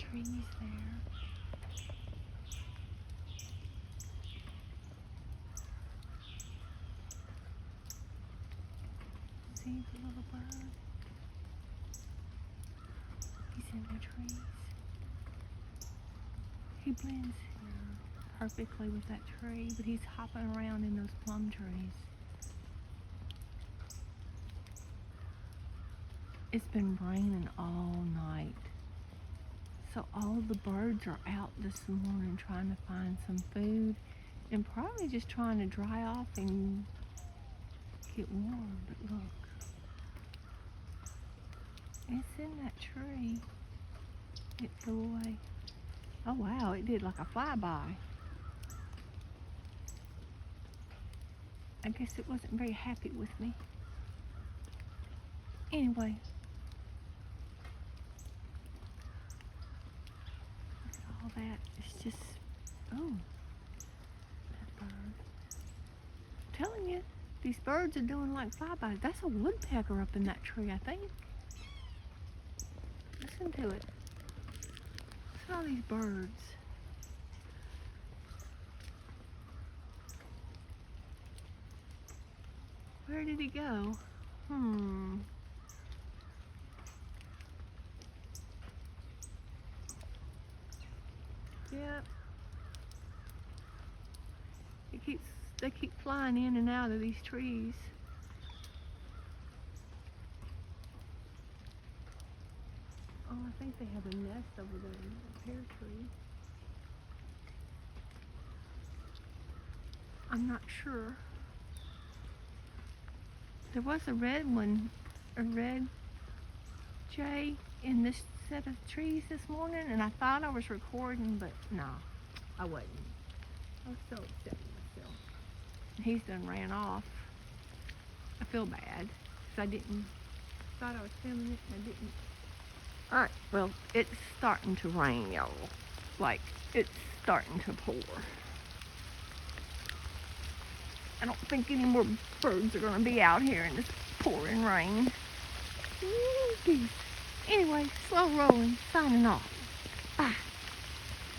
trees there. See the little bird? He's in the trees. He blends perfectly with that tree, but he's hopping around in those plum trees. It's been raining all night, so all the birds are out this morning trying to find some food and probably just trying to dry off and get warm. But look, it's in that tree. It flew away. Oh wow, it did like a flyby. I guess it wasn't very happy with me. Anyway, look at all that. It's just, oh, that bird. I'm telling you, these birds are doing like flybys. That's a woodpecker up in that tree, I think. Listen to it. Look at all these birds. Where did he go? Yep. They keep flying in and out of these trees. Oh, I think they have a nest over there in the pear tree. I'm not sure. There was a red one, a red jay in this set of trees this morning, and I thought I was recording, but no, I wasn't. I was so upset with myself. He's done ran off. I feel bad because thought I was filming it and I didn't. Alright, well, it's starting to rain, y'all. Like, it's starting to pour. I don't think any more birds are going to be out here in this pouring rain. Anyway, slow rolling, signing off. Bye.